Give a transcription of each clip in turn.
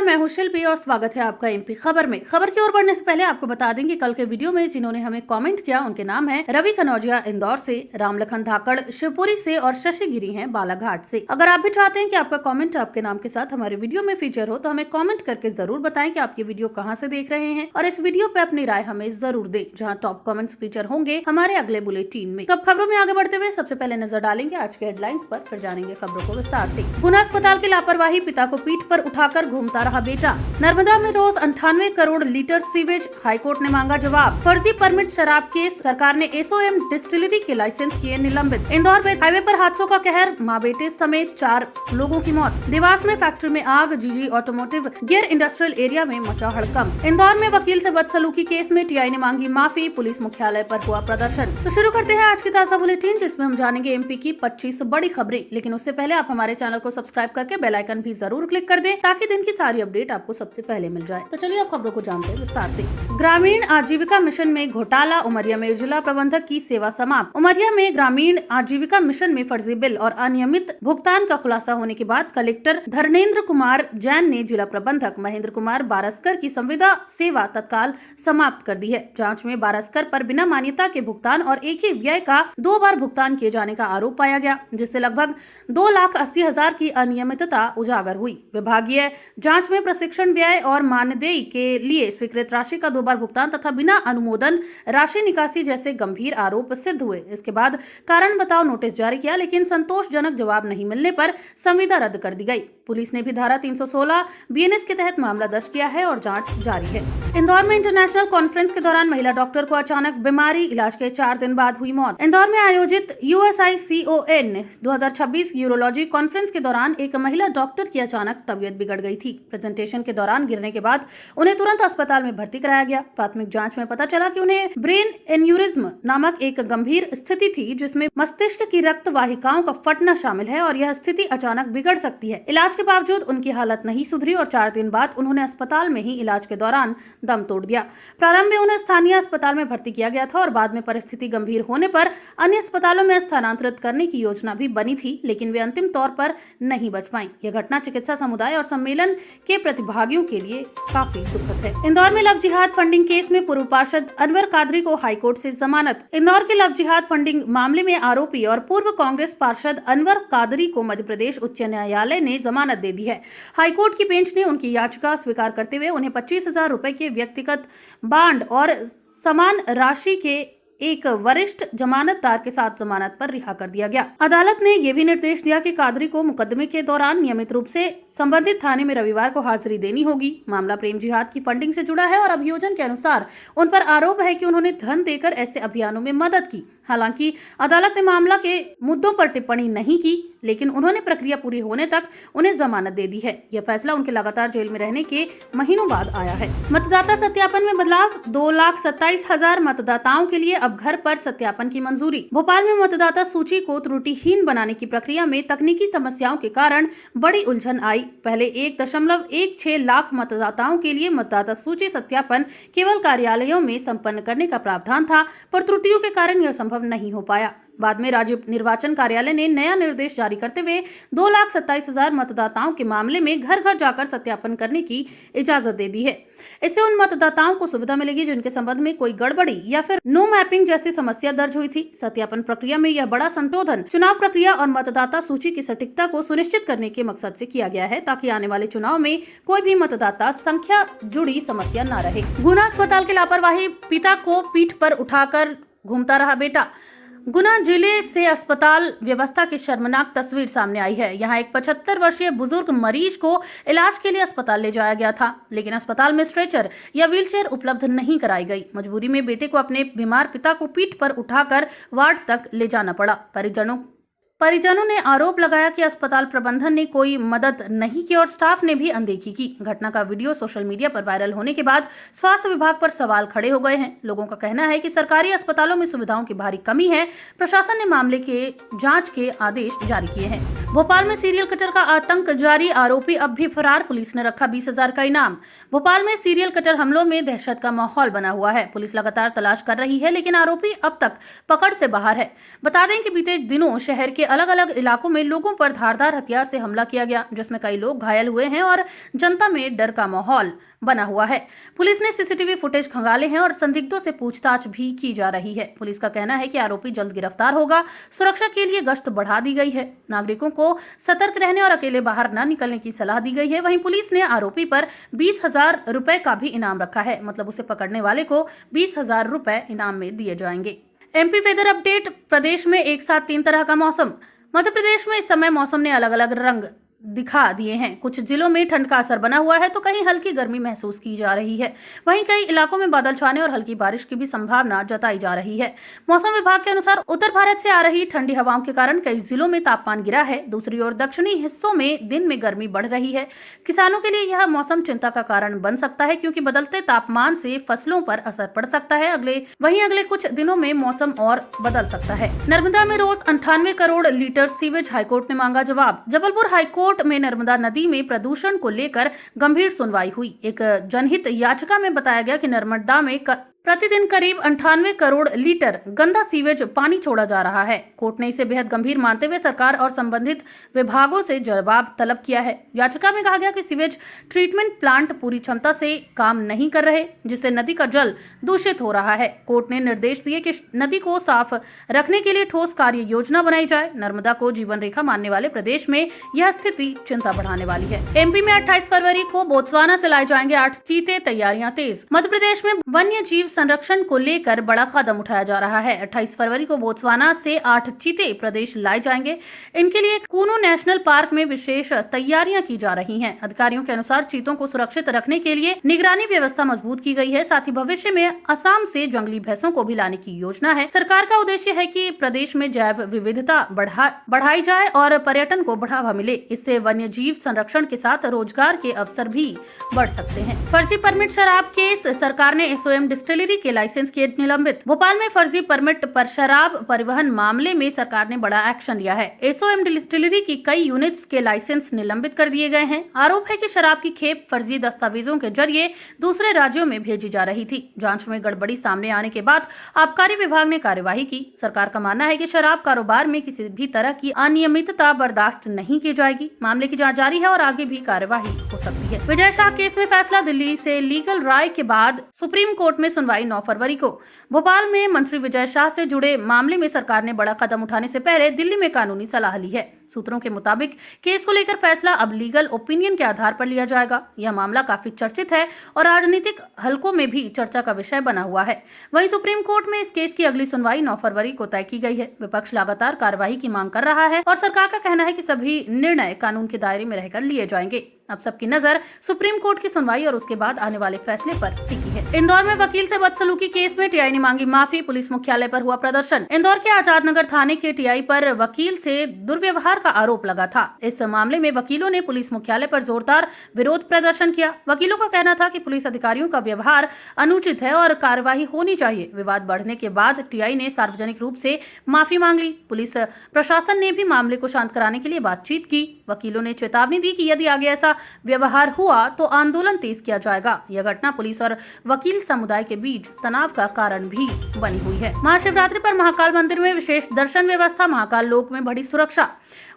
नमस्कार, मैं हूं शिल्पी और स्वागत है आपका एमपी खबर में। खबर की ओर बढ़ने से पहले आपको बता दें कि कल के वीडियो में जिन्होंने हमें कमेंट किया उनके नाम है रवि कनौजिया इंदौर से, रामलखन धाकड़ शिवपुरी से और शशि गिरी हैं बालाघाट से। अगर आप भी चाहते हैं कि आपका कमेंट आपके नाम के साथ हमारे वीडियो में फीचर हो तो हमें कमेंट करके जरूर बताएं कि आप ये वीडियो कहाँ से देख रहे हैं और इस वीडियो पे अपनी राय हमें जरूर दें, जहाँ टॉप कमेंट्स फीचर होंगे हमारे अगले बुलेटिन में। तो अब खबरों में आगे बढ़ते हुए सबसे पहले नजर डालेंगे आज के हेडलाइंस पर, फिर जानेंगे खबरों को विस्तार से। गुना अस्पताल की लापरवाही, पिता को पीठ पर उठाकर घूमता रहा बेटा। नर्मदा में रोज 98 करोड़ लीटर सीवेज, हाईकोर्ट ने मांगा जवाब। फर्जी परमिट शराब केस, सरकार ने एसओएम डिस्टिलरी के लाइसेंस किए निलंबित। इंदौर में हाईवे पर हादसों का कहर, मां बेटे समेत 4 लोगों की मौत। देवास में फैक्ट्री में आग, जीजी ऑटोमोटिव गियर इंडस्ट्रियल एरिया में मचा हड़कंप। इंदौर में वकील से बदसलूकी केस में टीआई ने मांगी माफी, पुलिस मुख्यालय पर हुआ प्रदर्शन। तो शुरू करते हैं आज की ताजा बुलेटिन, जिसमें हम जानेंगे एमपी की 25 बड़ी खबरें। लेकिन उससे पहले आप हमारे चैनल को सब्सक्राइब करके बेल आइकन भी जरूर क्लिक कर दें ताकि दिन की सारी अपडेट आपको सबसे पहले मिल जाए। तो चलिए अब खबरों को जानते हैं विस्तार से। ग्रामीण आजीविका मिशन में घोटाला, उमरिया में जिला प्रबंधक की सेवा समाप्त। उमरिया में ग्रामीण आजीविका मिशन में फर्जी बिल और अनियमित भुगतान का खुलासा होने के बाद कलेक्टर धर्मेंद्र कुमार जैन ने जिला प्रबंधक महेंद्र कुमार बारस्कर की संविदा सेवा तत्काल समाप्त कर दी है। जांच में बारस्कर पर बिना मान्यता के भुगतान और एक ही व्यय का 2 बार भुगतान किए जाने का आरोप पाया गया, जिससे लगभग 2,80,000 की अनियमितता उजागर हुई। विभागीय जांच में प्रशिक्षण व्यय और मानदेय के लिए स्वीकृत राशि का 2 बार भुगतान तथा बिना अनुमोदन राशि निकासी जैसे गंभीर आरोप सिद्ध हुए। इसके बाद कारण बताओ नोटिस जारी किया, लेकिन संतोषजनक जवाब नहीं मिलने पर संविदा रद्द कर दी गई। पुलिस ने भी धारा 316 बीएनएस के तहत मामला दर्ज किया है और जांच जारी है। इंदौर में इंटरनेशनल कॉन्फ्रेंस के दौरान महिला डॉक्टर को अचानक बीमारी, इलाज के 4 दिन बाद हुई मौत। इंदौर में आयोजित USICON 2026 यूरोलॉजी कॉन्फ्रेंस के दौरान एक महिला डॉक्टर की अचानक तबीयत बिगड़ गई थी। प्रेजेंटेशन के दौरान गिरने के बाद उन्हें तुरंत अस्पताल में भर्ती कराया गया। प्राथमिक जांच में पता चला कि उन्हें ब्रेन एन्यूरिज्म नामक एक गंभीर स्थिति थी, जिसमें मस्तिष्क की रक्त वाहिकाओं का फटना शामिल है और यह स्थिति अचानक बिगड़ सकती है। इलाज के बावजूद उनकी हालत नहीं सुधरी और 4 दिन बाद उन्होंने अस्पताल में ही इलाज के दौरान दम तोड़ दिया। प्रारंभ में उन्हें स्थानीय अस्पताल में भर्ती किया गया था और बाद में परिस्थिति गंभीर होने पर अन्य अस्पतालों में स्थानांतरित करने की योजना भी बनी थी, लेकिन वे अंतिम तौर पर नहीं बच पाई। यह घटना चिकित्सा समुदाय और सम्मेलन के प्रतिभागियों के लिए काफी दुखद है। इंदौर में लव जिहाद फंडिंग केस में पूर्व पार्षद अनवर कादरी को हाईकोर्ट से जमानत। इंदौर के लव जिहाद फंडिंग मामले में आरोपी और पूर्व कांग्रेस पार्षद अनवर कादरी को मध्य प्रदेश उच्च न्यायालय ने जमानत दे दी है। हाईकोर्ट की बेंच ने उनकी याचिका स्वीकार करते हुए उन्हें 25,000 रुपए के व्यक्तिगत बांड और समान राशि के एक वरिष्ठ जमानतदार के साथ जमानत पर रिहा कर दिया गया। अदालत ने यह भी निर्देश दिया कि कादरी को मुकदमे के दौरान नियमित रूप से संबंधित थाने में रविवार को हाजिरी देनी होगी। मामला प्रेम जिहाद की फंडिंग से जुड़ा है और अभियोजन के अनुसार उन पर आरोप है कि उन्होंने धन देकर ऐसे अभियानों में मदद की। हालांकि अदालत ने मामला के मुद्दों पर टिप्पणी नहीं की, लेकिन उन्होंने प्रक्रिया पूरी होने तक उन्हें जमानत दे दी है। यह फैसला उनके लगातार जेल में रहने के महीनों बाद आया है। मतदाता सत्यापन में बदलाव, 2,27,000 मतदाताओं के लिए अब घर पर सत्यापन की मंजूरी। भोपाल में मतदाता सूची को त्रुटिहीन बनाने की प्रक्रिया में तकनीकी समस्याओं के कारण बड़ी उलझन आई। पहले 1.16 लाख मतदाताओं के लिए मतदाता सूची सत्यापन केवल कार्यालयों में संपन्न करने का प्रावधान था, पर त्रुटियों के कारण यह संभव नहीं हो पाया। बाद में राज्य निर्वाचन कार्यालय ने नया निर्देश जारी करते हुए 2,27,000 मतदाताओं के मामले में घर घर जाकर सत्यापन करने की इजाजत दे दी है। इससे उन मतदाताओं को सुविधा मिलेगी जिनके संबंध में कोई गड़बड़ी या फिर नो मैपिंग जैसी समस्या दर्ज हुई थी। सत्यापन प्रक्रिया में यह बड़ा संशोधन चुनाव प्रक्रिया और मतदाता सूची की सटीकता को सुनिश्चित करने के मकसद से किया गया है, ताकि आने वाले चुनाव में कोई भी मतदाता संख्या जुड़ी समस्या न रहे। गुना अस्पताल की लापरवाही, पिता को पीठ पर उठाकर घूमता रहा बेटा। गुना जिले से अस्पताल व्यवस्था की शर्मनाक तस्वीर सामने आई है। यहाँ एक 75 वर्षीय बुजुर्ग मरीज को इलाज के लिए अस्पताल ले जाया गया था, लेकिन अस्पताल में स्ट्रेचर या व्हीलचेयर उपलब्ध नहीं कराई गई। मजबूरी में बेटे को अपने बीमार पिता को पीठ पर उठाकर वार्ड तक ले जाना पड़ा। परिजनों ने आरोप लगाया कि अस्पताल प्रबंधन ने कोई मदद नहीं की और स्टाफ ने भी अनदेखी की। घटना का वीडियो सोशल मीडिया पर वायरल होने के बाद स्वास्थ्य विभाग पर सवाल खड़े हो गए हैं। लोगों का कहना है कि सरकारी अस्पतालों में सुविधाओं की भारी कमी है। प्रशासन ने मामले के जांच के आदेश जारी किए हैं। भोपाल में सीरियल कटर का आतंक जारी, आरोपी अब भी फरार, पुलिस ने रखा 20,000 का इनाम। भोपाल में सीरियल कटर हमलों में दहशत का माहौल बना हुआ है। पुलिस लगातार तलाश कर रही है, लेकिन आरोपी अब तक पकड़ से बाहर है। बता दें कि बीते दिनों शहर के अलग अलग इलाकों में लोगों पर धारदार हथियार से हमला किया गया, जिसमें कई लोग घायल हुए हैं और जनता में डर का माहौल बना हुआ है। पुलिस ने सीसीटीवी फुटेज खंगाले हैं और संदिग्धों से पूछताछ भी की जा रही है। पुलिस का कहना है कि आरोपी जल्द गिरफ्तार होगा। सुरक्षा के लिए गश्त बढ़ा दी गई है। नागरिकों को सतर्क रहने और अकेले बाहर न निकलने की सलाह दी गई है। वहीं पुलिस ने आरोपी पर 20,000 रुपए का भी इनाम रखा है, मतलब उसे पकड़ने वाले को 20,000 रुपए इनाम में दिए जाएंगे। MP weather update. प्रदेश में एक साथ 3 तरह का मौसम। मध्य प्रदेश में इस समय मौसम ने अलग अलग रंग दिखा दिए हैं। कुछ जिलों में ठंड का असर बना हुआ है तो कहीं हल्की गर्मी महसूस की जा रही है। वहीं कई इलाकों में बादल छाने और हल्की बारिश की भी संभावना जताई जा रही है। मौसम विभाग के अनुसार उत्तर भारत से आ रही ठंडी हवाओं के कारण कई जिलों में तापमान गिरा है। दूसरी ओर दक्षिणी हिस्सों में दिन में गर्मी बढ़ रही है। किसानों के लिए यह मौसम चिंता का कारण बन सकता है, क्योंकि बदलते तापमान से फसलों पर असर पड़ सकता है। अगले कुछ दिनों में मौसम और बदल सकता है। नर्मदा में रोज 98 करोड़ लीटर सीवेज, हाईकोर्ट ने मांगा जवाब। जबलपुर हाईकोर्ट में नर्मदा नदी में प्रदूषण को लेकर गंभीर सुनवाई हुई। एक जनहित याचिका में बताया गया कि नर्मदा में प्रतिदिन करीब 98 करोड़ लीटर गंदा सीवेज पानी छोड़ा जा रहा है। कोर्ट ने इसे बेहद गंभीर मानते हुए सरकार और संबंधित विभागों से जवाब तलब किया है। याचिका में कहा गया कि सीवेज ट्रीटमेंट प्लांट पूरी क्षमता से काम नहीं कर रहे, जिससे नदी का जल दूषित हो रहा है। कोर्ट ने निर्देश दिए कि नदी को साफ रखने के लिए ठोस कार्य योजना बनाई जाए। नर्मदा को जीवन रेखा मानने वाले प्रदेश में यह स्थिति चिंता बढ़ाने वाली है। एमपी में 28 फरवरी को बोत्सवाना से लाए जाएंगे 8 चीते, तैयारियां तेज। मध्य प्रदेश में वन्य जीव संरक्षण को लेकर बड़ा कदम उठाया जा रहा है। 28 फरवरी को बोत्सवाना से 8 चीते प्रदेश लाए जाएंगे। इनके लिए कूनू नेशनल पार्क में विशेष तैयारियां की जा रही हैं। अधिकारियों के अनुसार चीतों को सुरक्षित रखने के लिए निगरानी व्यवस्था मजबूत की गई है। साथ ही भविष्य में असम से जंगली भैंसों को भी लाने की योजना है। सरकार का उद्देश्य है कि प्रदेश में जैव विविधता बढ़ाई जाए और पर्यटन को बढ़ावा मिले। इससे वन्य जीव संरक्षण के साथ रोजगार के अवसर भी बढ़ सकते हैं। फर्जी परमिट शराब केस। सरकार ने एसओएम डिस्टिलरी के लाइसेंस किए निलंबित। भोपाल में फर्जी परमिट पर शराब परिवहन मामले में सरकार ने बड़ा एक्शन लिया है। एसओएम डिस्टिलरी की कई यूनिट्स के लाइसेंस निलंबित कर दिए गए हैं। आरोप है कि शराब की खेप फर्जी दस्तावेजों के जरिए दूसरे राज्यों में भेजी जा रही थी। जांच में गड़बड़ी सामने आने के बाद आबकारी विभाग ने कार्यवाही की। सरकार का मानना है कि शराब कारोबार में किसी भी तरह की अनियमितता बर्दाश्त नहीं की जाएगी। मामले की जांच जारी है और आगे भी कार्यवाही हो सकती है। विजय शाह केस में फैसला। दिल्ली से लीगल राय के बाद सुप्रीम कोर्ट में सुनवाई 9 फरवरी को। भोपाल में मंत्री विजय शाह से जुड़े मामले में सरकार ने बड़ा कदम उठाने से पहले दिल्ली में कानूनी सलाह ली है। सूत्रों के मुताबिक केस को लेकर फैसला अब लीगल ओपिनियन के आधार पर लिया जाएगा। यह मामला काफी चर्चित है और राजनीतिक हलकों में भी चर्चा का विषय बना हुआ है। वहीं सुप्रीम कोर्ट में इस केस की अगली सुनवाई 9 फरवरी को तय की गई है। विपक्ष लगातार कार्रवाई की मांग कर रहा है और सरकार का कहना है कि सभी निर्णय कानून के दायरे में रहकर लिए जाएंगे। अब सबकी नजर सुप्रीम कोर्ट की सुनवाई और उसके बाद आने वाले फैसले पर टिकी है। इंदौर में वकील से बदसलूकी केस में टीआई ने मांगी माफी। पुलिस मुख्यालय पर हुआ प्रदर्शन। इंदौर के आजाद नगर थाने के टीआई पर वकील से दुर्व्यवहार का आरोप लगा था। इस मामले में वकीलों ने पुलिस मुख्यालय पर जोरदार विरोध प्रदर्शन किया। वकीलों का कहना था कि पुलिस अधिकारियों का व्यवहार अनुचित है और कार्यवाही होनी चाहिए। विवाद बढ़ने के बाद टीआई ने सार्वजनिक रूप से माफी मांग ली। पुलिस प्रशासन ने भी मामले को शांत कराने के लिए बातचीत की। वकीलों ने चेतावनी दी कि यदि आगे ऐसा व्यवहार हुआ तो आंदोलन तेज किया जाएगा। यह घटना पुलिस और वकील समुदाय के बीच तनाव का कारण भी बनी हुई है। महाशिवरात्रि पर महाकाल मंदिर में विशेष दर्शन व्यवस्था। महाकाल लोक में बढ़ी सुरक्षा।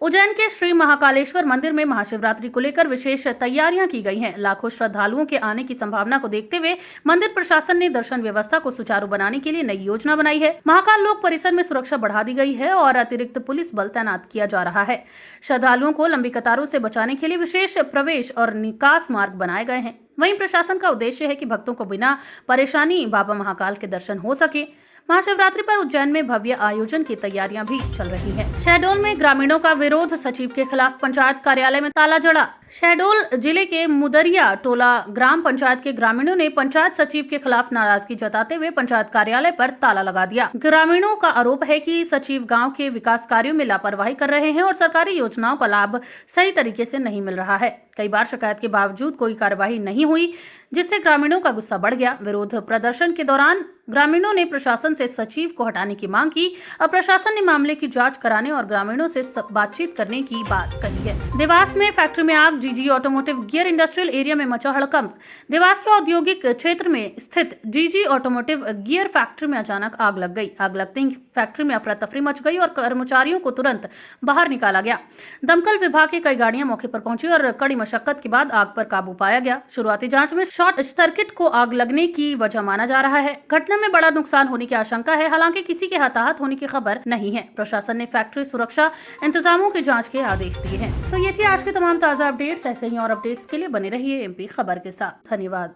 उज्जैन के श्री महाकालेश्वर मंदिर में महाशिवरात्रि को लेकर विशेष तैयारियां की गई हैं। लाखों श्रद्धालुओं के आने की संभावना को देखते हुए मंदिर प्रशासन ने दर्शन व्यवस्था को सुचारू बनाने के लिए नई योजना बनाई है। महाकाल लोक परिसर में सुरक्षा बढ़ा दी गई है और अतिरिक्त पुलिस बल तैनात किया जा रहा है। श्रद्धालुओं को लंबी कतारों से बचाने के लिए विशेष प्रवेश और निकास मार्ग बनाए गए हैं। वहीं प्रशासन का उद्देश्य है कि भक्तों को बिना परेशानी बाबा महाकाल के दर्शन हो सके। महाशिवरात्रि पर उज्जैन में भव्य आयोजन की तैयारियां भी चल रही हैं। शहडोल में ग्रामीणों का विरोध। सचिव के खिलाफ पंचायत कार्यालय में ताला जड़ा। शहडोल जिले के मुदरिया टोला ग्राम पंचायत के ग्रामीणों ने पंचायत सचिव के खिलाफ नाराजगी जताते हुए पंचायत कार्यालय पर ताला लगा दिया। ग्रामीणों का आरोप है कि सचिव गांव के विकास कार्यों में लापरवाही कर रहे हैं और सरकारी योजनाओं का लाभ सही तरीके से नहीं मिल रहा है। कई बार शिकायत के बावजूद कोई कार्यवाही नहीं हुई, जिससे ग्रामीणों का गुस्सा बढ़ गया। विरोध प्रदर्शन के दौरान ग्रामीणों ने प्रशासन से सचिव को हटाने की मांग की। अब प्रशासन ने मामले की जांच कराने और ग्रामीणों से बातचीत करने की बात कही है। देवास में फैक्ट्री में आग, जीजी ऑटोमोटिव गियर इंडस्ट्रियल एरिया में मचा हड़कंप। देवास के औद्योगिक क्षेत्र में स्थित जीजी ऑटोमोटिव गियर फैक्ट्री में अचानक आग लग गई। आग लगते ही फैक्ट्री में अफरा तफरी मच गई और कर्मचारियों को तुरंत बाहर निकाला गया। दमकल विभाग की कई गाड़ियां मौके पर पहुंची और कड़ी मशक्कत के बाद आग पर काबू पाया गया। शुरुआती जांच में शॉर्ट सर्किट को आग लगने की वजह माना जा रहा है। घटना में बड़ा नुकसान होने की आशंका है, हालांकि किसी के हताहत होने की खबर नहीं है। प्रशासन ने फैक्ट्री सुरक्षा इंतजामों की जांच के आदेश दिए हैं। तो ये थी आज के तमाम ताजा अपडेट्स। ऐसे ही और अपडेट्स के लिए बने रहिए एमपी खबर के साथ। धन्यवाद।